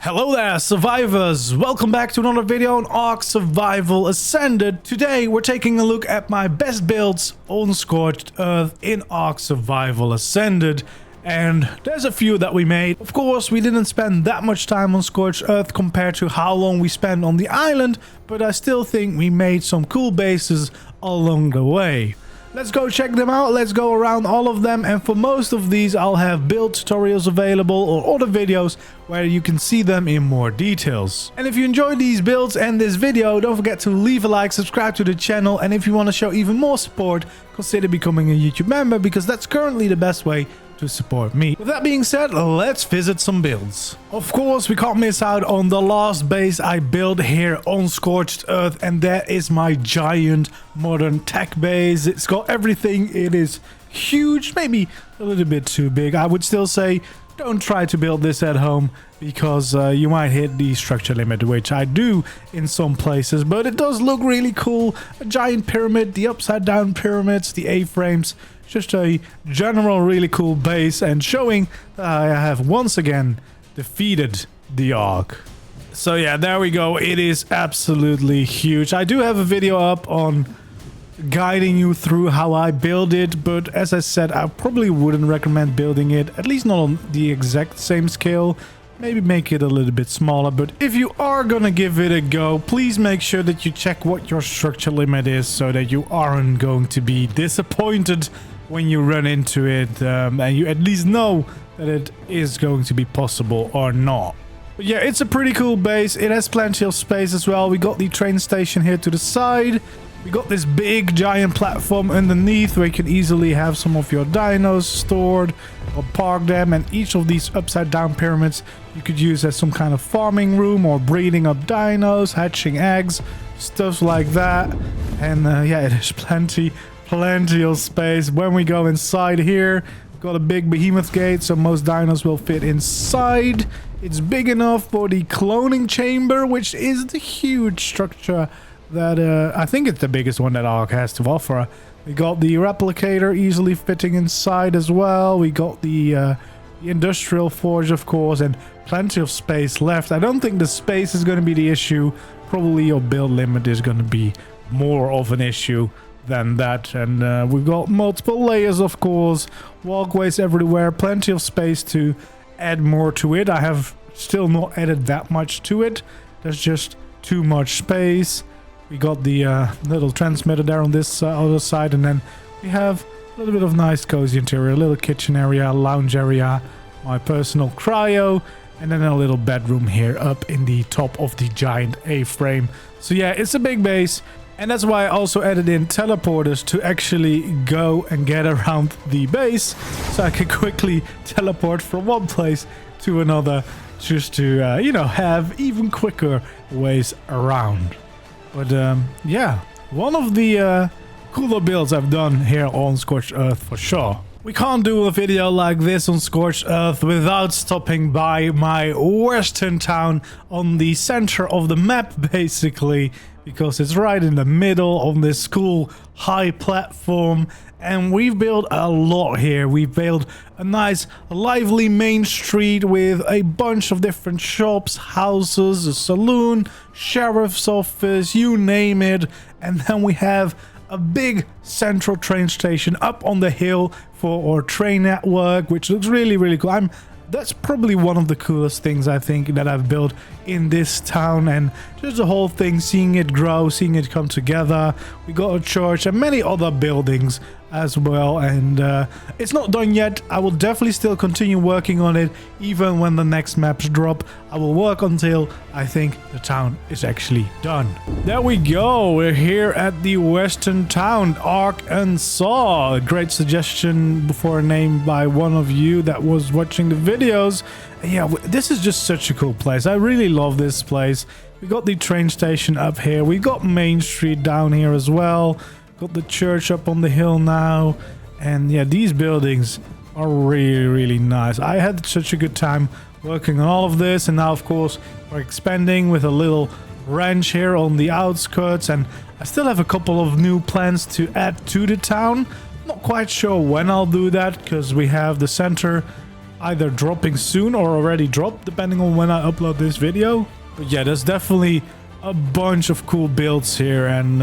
Hello there, survivors! Welcome back to another video on ARK Survival Ascended. Today we're taking a look at my best builds on Scorched Earth in ARK Survival Ascended. And there's a few that we made. Of course, we didn't spend that much time on Scorched Earth compared to how long we spent on the island, but I still think we made some cool bases along the way. Let's go check them out, let's go around all of them, and for most of these I'll have build tutorials available or other videos where you can see them in more details. And if you enjoyed these builds and this video, don't forget to leave a like, subscribe to the channel, and if you want to show even more support, consider becoming a YouTube member because that's currently the best way to support me. With that being said, let's visit some builds. Of course, we can't miss out on the last base I built here on Scorched Earth, and that is my giant modern tech base. It's got everything. It is huge, maybe a little bit too big. I would still say don't try to build this at home because you might hit the structure limit, which I do in some places, but it does look really cool. A giant pyramid, the upside down pyramids, the A-frames, just a general really cool base, and showing that I have once again defeated the ARK. So yeah, there we go. It is absolutely huge. I do have a video up on guiding you through how I build it, but as I said, I probably wouldn't recommend building it, at least not on the exact same scale. Maybe make it a little bit smaller, but if you are gonna give it a go, please make sure that you check what your structure limit is so that you aren't going to be disappointed when you run into it, and you at least know that it is going to be possible or not. But yeah, it's a pretty cool base. It has plenty of space as well. We got the train station here to the side. We got this big giant platform underneath where you can easily have some of your dinos stored or park them, and each of these upside down pyramids you could use as some kind of farming room or breeding up dinos, hatching eggs, stuff like that. And yeah, there's plenty of space. When we go inside here, got a big behemoth gate, so most dinos will fit inside. It's big enough for the cloning chamber, which is the huge structure that I think it's the biggest one that ARK has to offer. We got the replicator easily fitting inside as well. We got the industrial forge, of course, and plenty of space left. I don't think the space is going to be the issue. Probably your build limit is going to be more of an issue than that. And we've got multiple layers, of course, walkways everywhere, plenty of space to add more to it. I have still not added that much to it. There's just too much space. We got the little transmitter there on this other side, and then we have a little bit of nice cozy interior, a little kitchen area, lounge area, my personal cryo, and then a little bedroom here up in the top of the giant A-frame. So yeah, it's a big base, and that's why I also added in teleporters to actually go and get around the base, so I can quickly teleport from one place to another, just to, you know, have even quicker ways around. But yeah, one of the cooler builds I've done here on Scorched Earth for sure. We can't do a video like this on Scorched Earth without stopping by my western town on the center of the map, basically, because it's right in the middle on this cool high platform. And we've built a lot here. We've built a nice lively main street with a bunch of different shops, houses, a saloon, sheriff's office, you name it. And then we have a big central train station up on the hill for our train network, which looks really, really cool. That's probably one of the coolest things I think that I've built in this town, and just the whole thing, seeing it grow, seeing it come together. We got a church and many other buildings as well, and it's not done yet. I will definitely still continue working on it even when the next maps drop. I will work until I think the town is actually done. There we go, we're here at the western town, Arkansas. A great suggestion for a name by one of you that was watching the videos. And yeah, this is just such a cool place. I really love this place. We got the train station up here, we got Main Street down here as well. Got the church up on the hill now, and yeah, these buildings are really, really nice. I had such a good time working on all of this, and now of course we're expanding with a little ranch here on the outskirts, and I still have a couple of new plans to add to the town. Not quite sure when I'll do that because we have the center either dropping soon or already dropped, depending on when I upload this video. But yeah, there's definitely a bunch of cool builds here, and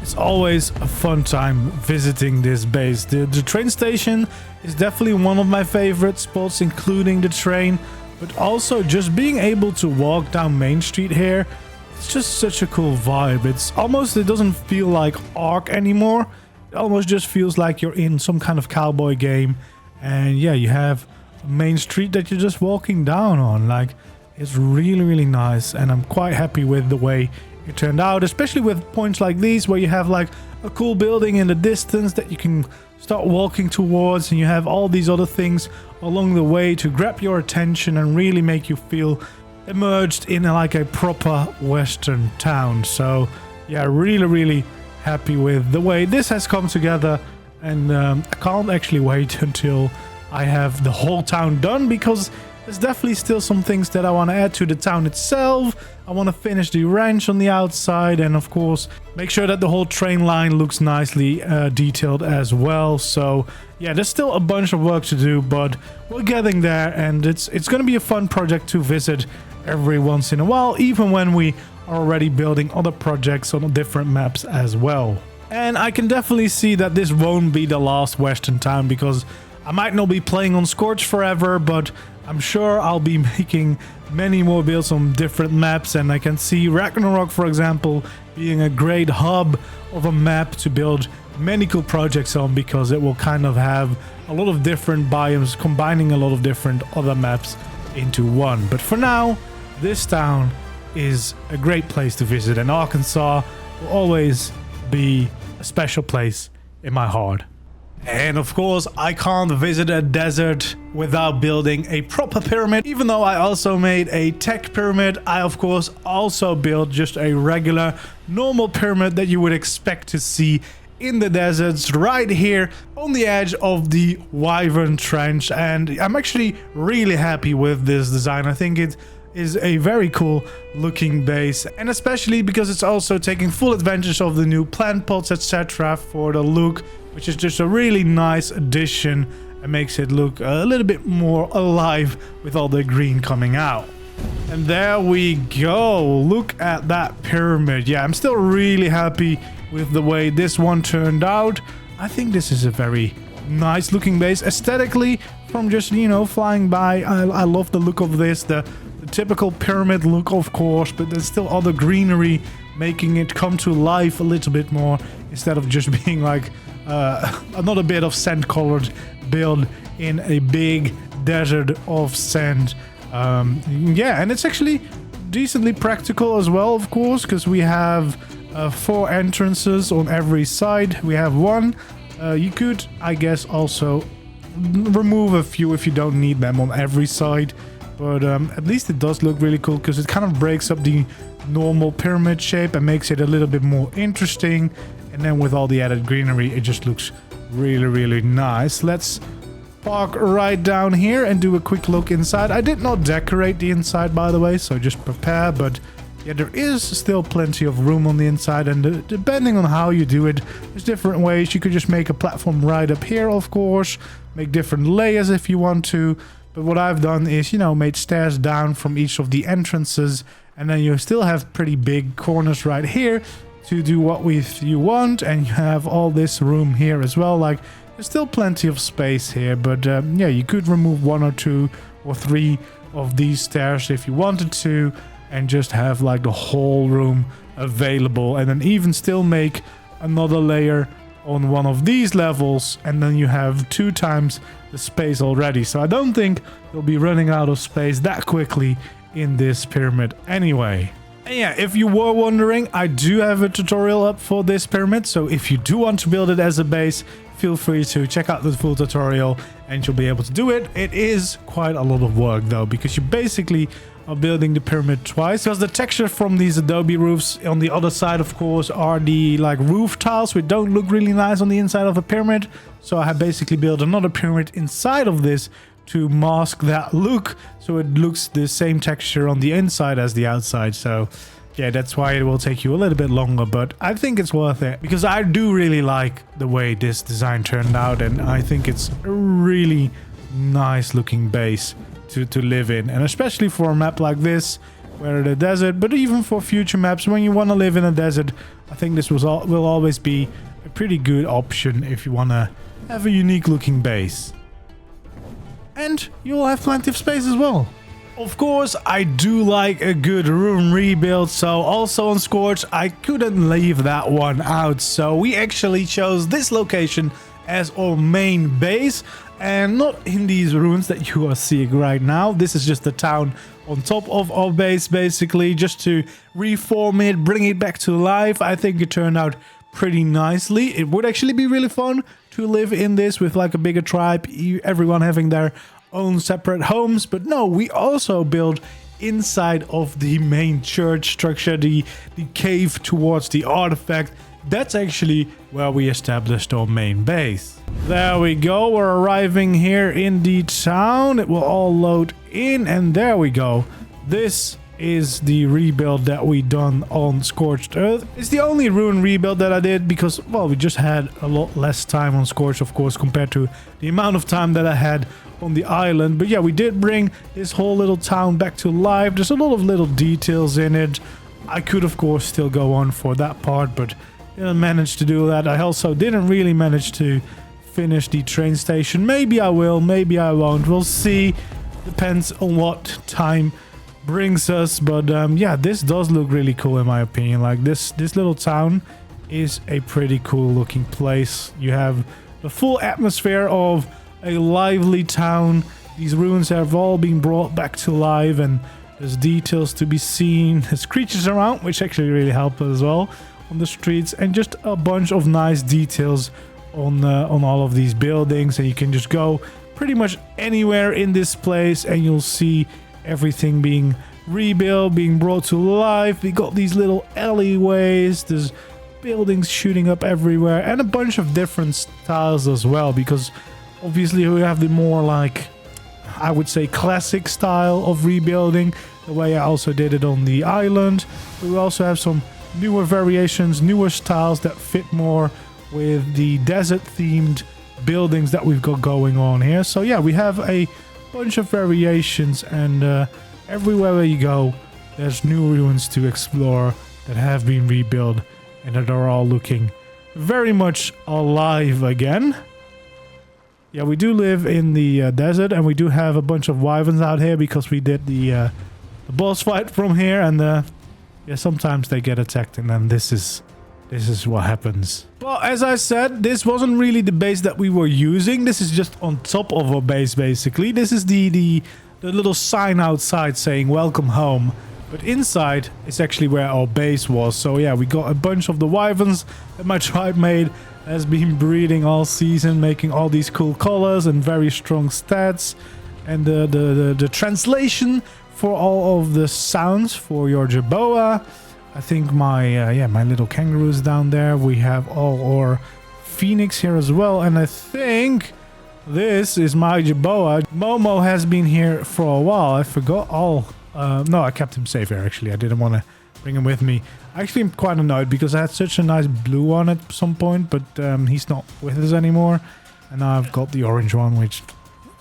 it's always a fun time visiting this base. The train station is definitely one of my favorite spots, including the train, but also just being able to walk down Main Street here. It's just such a cool vibe. It's almost, it doesn't feel like ARK anymore. It almost just feels like you're in some kind of cowboy game. And yeah, you have a main street that you're just walking down on. Like, it's really, really nice. And I'm quite happy with the way it turned out, especially with points like these where you have like a cool building in the distance that you can start walking towards, and you have all these other things along the way to grab your attention and really make you feel immersed in like a proper Western town. So yeah, really, really happy with the way this has come together, and I can't actually wait until I have the whole town done, because there's definitely still some things that I want to add to the town itself. I want to finish the ranch on the outside, and of course make sure that the whole train line looks nicely detailed as well. So yeah, there's still a bunch of work to do, but we're getting there, and it's going to be a fun project to visit every once in a while, even when we are already building other projects on different maps as well. And I can definitely see that this won't be the last Western town, because I might not be playing on Scorched forever, but I'm sure I'll be making many more builds on different maps. And I can see Ragnarok, for example, being a great hub of a map to build many cool projects on, because it will kind of have a lot of different biomes, combining a lot of different other maps into one. But for now, this town is a great place to visit, and Arkansas will always be a special place in my heart. And of course, I can't visit a desert without building a proper pyramid. Even though I also made a tech pyramid, I of course also built just a regular normal pyramid that you would expect to see in the deserts, right here on the edge of the Wyvern Trench. And I'm actually really happy with this design. I think it is a very cool looking base, and especially because it's also taking full advantage of the new plant pots, etc. for the look, which is just a really nice addition and makes it look a little bit more alive with all the green coming out. And there we go. Look at that pyramid. Yeah, I'm still really happy with the way this one turned out. I think this is a very nice looking base aesthetically. From just, you know, flying by, I love the look of this. The typical pyramid look, of course, but there's still other greenery making it come to life a little bit more, instead of just being like another bit of sand colored build in a big desert of sand. Yeah, and it's actually decently practical as well, of course, because we have 4 entrances on every side. We have one. You could, I guess, also remove a few if you don't need them on every side, but at least it does look really cool, because it kind of breaks up the normal pyramid shape and makes it a little bit more interesting. And then with all the added greenery, it just looks really, really nice. Let's park right down here and do a quick look inside. I did not decorate the inside, by the way, so just prepare. But yeah, there is still plenty of room on the inside, and depending on how you do it, there's different ways. You could just make a platform right up here, of course, make different layers if you want to. But what I've done is, you know, made stairs down from each of the entrances, and then you still have pretty big corners right here to do what you want, and you have all this room here as well. Like, there's still plenty of space here, but yeah, you could remove 1 or 2 or 3 of these stairs if you wanted to, and just have like the whole room available, and then even still make another layer on one of these levels, and then you have 2 times the space already. So I don't think you'll be running out of space that quickly in this pyramid anyway. And yeah, if you were wondering, I do have a tutorial up for this pyramid, so if you do want to build it as a base, feel free to check out the full tutorial and you'll be able to do it. It is quite a lot of work though, because you basically are building the pyramid twice, because the texture from these adobe roofs on the other side, of course, are the like roof tiles, which don't look really nice on the inside of a pyramid. So I have basically built another pyramid inside of this to mask that look, so it looks the same texture on the inside as the outside. So yeah, that's why it will take you a little bit longer, but I think it's worth it, because I do really like the way this design turned out, and I think it's a really nice looking base to live in. And especially for a map like this, where the desert, but even for future maps, when you want to live in a desert, I think this will always be a pretty good option if you want to have a unique looking base. And you'll have plenty of space as well. Of course, I do like a good room rebuild, so also on Scorched, I couldn't leave that one out. So we actually chose this location as our main base, and not in these ruins that you are seeing right now. This is just the town on top of our base, basically, just to reform it, bring it back to life. I think it turned out pretty nicely. It would actually be really fun to live in this with like a bigger tribe, everyone having their own separate homes. But no, we also build inside of the main church structure, the cave towards the artifact. That's actually where we established our main base. There we go, we're arriving here in the town. It will all load in, and there we go. This is the rebuild that we done on Scorched Earth. It's the only ruin rebuild that I did because, well, we just had a lot less time on Scorched, of course, compared to the amount of time that I had on the island. But yeah, we did bring this whole little town back to life. There's a lot of little details in it. I could, of course, still go on for that part, but didn't manage to do that. I also didn't really manage to finish the train station. Maybe I will, maybe I won't. We'll see. Depends on what time brings us. But yeah, this does look really cool in my opinion. Like this little town is a pretty cool looking place. You have the full atmosphere of a lively town. These ruins have all been brought back to life, and there's details to be seen. There's creatures around, which actually really help as well on the streets, and just a bunch of nice details on all of these buildings. And you can just go pretty much anywhere in this place and you'll see everything being rebuilt, being brought to life. We got these little alleyways, there's buildings shooting up everywhere, and a bunch of different styles as well, because obviously we have the more, like, I would say, classic style of rebuilding, the way I also did it on the island. We also have some newer variations, newer styles that fit more with the desert themed buildings that we've got going on here. So yeah, we have a bunch of variations, and everywhere where you go, there's new ruins to explore that have been rebuilt and that are all looking very much alive again. Yeah, we do live in the desert, and we do have a bunch of wyverns out here because we did the boss fight from here, and yeah, sometimes they get attacked, and then this is what happens. Well, as I said, this wasn't really the base that we were using. This is just on top of our base, basically. This is the little sign outside saying welcome home. But inside is actually where our base was. So yeah, we got a bunch of the wyverns that my tribe made. Has been breeding all season, making all these cool colors and very strong stats. And the translation for all of the sounds for your Jerboa. I think my little kangaroos down there. We have all our phoenix here as well, and I think this is my Jerboa. Momo has been here for a while. I forgot all. No, I kept him safe here. Actually, I didn't want to bring him with me. Actually, I'm quite annoyed because I had such a nice blue one at some point, but he's not with us anymore, and now I've got the orange one, which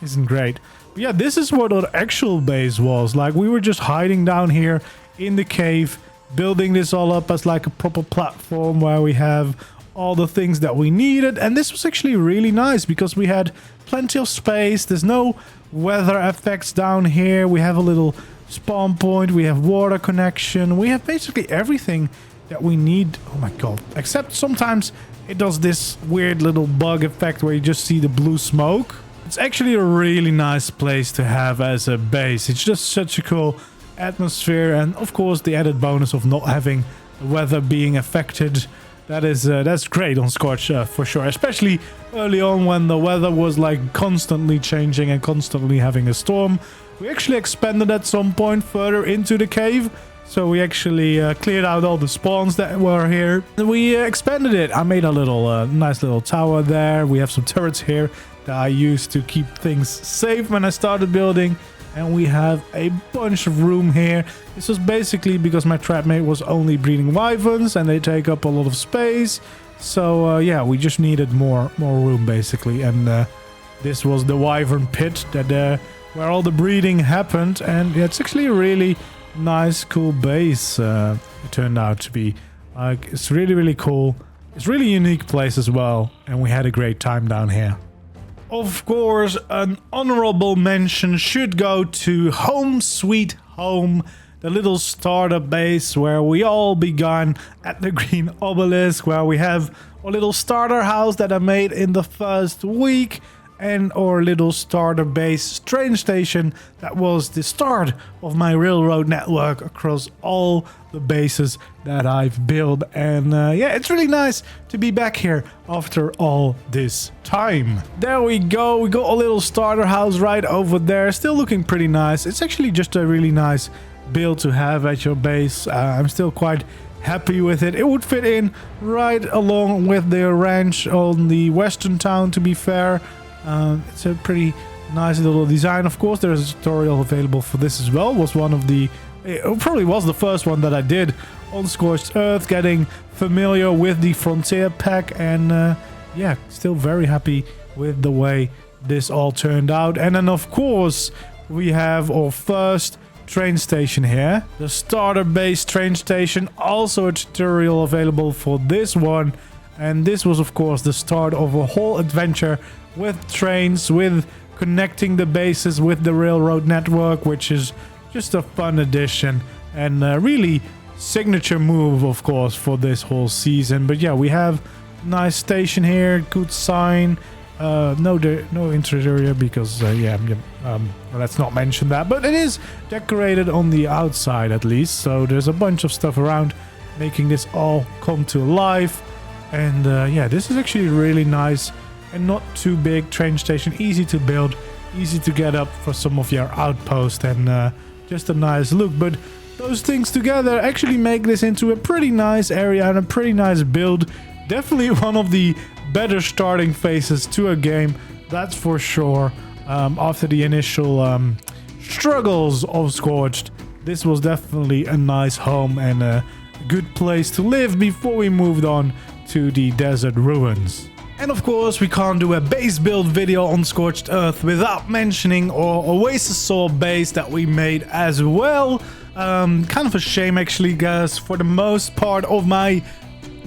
isn't great. But yeah, this is what our actual base was. Like, we were just hiding down here in the cave, building this all up as like a proper platform where we have all the things that we needed. And this was actually really nice because we had plenty of space. There's no weather effects down here. We have a little spawn point. We have water connection. We have basically everything that we need. Oh my god. Except sometimes it does this weird little bug effect where you just see the blue smoke. It's actually a really nice place to have as a base. It's just such a cool atmosphere, and of course the added bonus of not having the weather being affected. That's great on Scorched Earth for sure, especially early on when the weather was like constantly changing and constantly having a storm. We actually expanded at some point further into the cave, so we actually cleared out all the spawns that were here, and we expanded it. I made a little nice little tower there. We have some turrets here that I used to keep things safe when I started building. And we have a bunch of room here. This was basically because my tribe mate was only breeding wyverns and they take up a lot of space. So yeah, we just needed more room basically. And this was the wyvern pit that where all the breeding happened, and yeah, it's actually a really nice, cool base. It turned out to be. Like, it's really, really cool. It's a really unique place as well, and we had a great time down here. Of course, an honorable mention should go to Home Sweet Home, the little starter base where we all began at the Green Obelisk, where we have a little starter house that I made in the first week, and our little starter base train station that was the start of my railroad network across all the bases that I've built. And yeah, it's really nice to be back here after all this time. There we go. We got a little starter house right over there, still looking pretty nice. It's actually just a really nice build to have at your base. I'm still quite happy with it. It would fit in right along with the ranch on the western town, to be fair. It's a pretty nice little design. Of course, there's a tutorial available for this as well. It probably was the first one that I did on Scorched Earth, getting familiar with the Frontier pack, and yeah, still very happy with the way this all turned out. And then of course we have our first train station here, the starter base train station. Also a tutorial available for this one, and this was of course the start of a whole adventure with trains, with connecting the bases with the railroad network, which is just a fun addition and a really signature move, of course, for this whole season. But yeah, we have a nice station here, good sign. No interior because let's not mention that, but it is decorated on the outside at least, so there's a bunch of stuff around making this all come to life. And yeah, this is actually really nice and not too big train station, easy to build, easy to get up for some of your outposts, and just a nice look. But those things together actually make this into a pretty nice area and a pretty nice build. Definitely one of the better starting phases to a game, that's for sure. After the initial struggles of Scorched, this was definitely a nice home and a good place to live before we moved on to the desert ruins. And of course, we can't do a base build video on Scorched Earth without mentioning our Oasisaur base that we made as well. Kind of a shame actually, guys. For the most part of my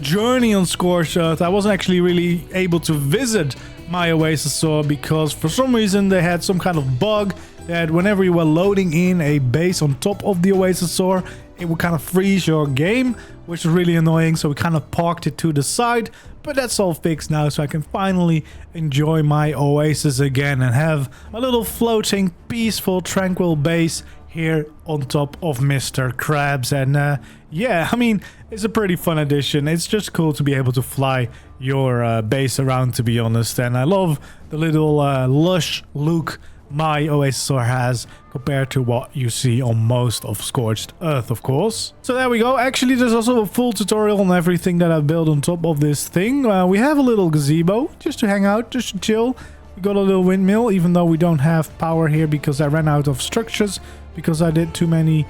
journey on Scorched Earth, I wasn't actually really able to visit my Oasisaur because for some reason they had some kind of bug that whenever you were loading in a base on top of the Oasisaur, it would kind of freeze your game, which is really annoying. So we kind of parked it to the side, but that's all fixed now, so I can finally enjoy my oasis again and have a little floating, peaceful, tranquil base here on top of Mr. Krabs. And yeah, I mean, it's a pretty fun addition. It's just cool to be able to fly your base around, to be honest. And I love the little lush look my Oasisaur has compared to what you see on most of Scorched Earth, of course. So there we go. Actually, there's also a full tutorial on everything that I've built on top of this thing. We have a little gazebo just to hang out, just to chill. We got a little windmill, even though we don't have power here because I ran out of structures because I did too many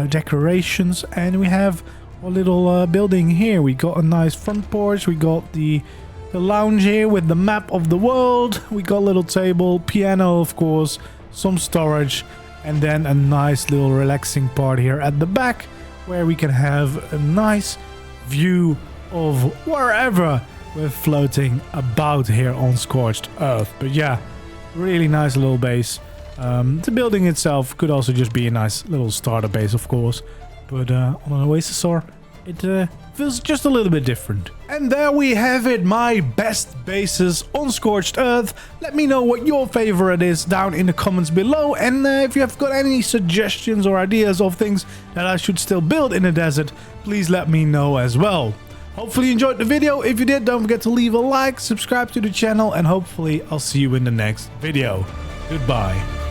decorations. And we have a little building here. We got a nice front porch. We got the lounge here with the map of the world. We got a little table, piano, of course, some storage, and then a nice little relaxing part here at the back where we can have a nice view of wherever we're floating about here on Scorched Earth. But yeah, really nice little base. The building itself could also just be a nice little starter base, of course, but on an Oasisaur, it feels just a little bit different. And there we have it, my best bases on Scorched Earth. Let me know what your favorite is down in the comments below, and if you have got any suggestions or ideas of things that I should still build in the desert, please let me know as well. Hopefully you enjoyed the video. If you did, don't forget to leave a like, subscribe to the channel, and hopefully I'll see you in the next video. Goodbye.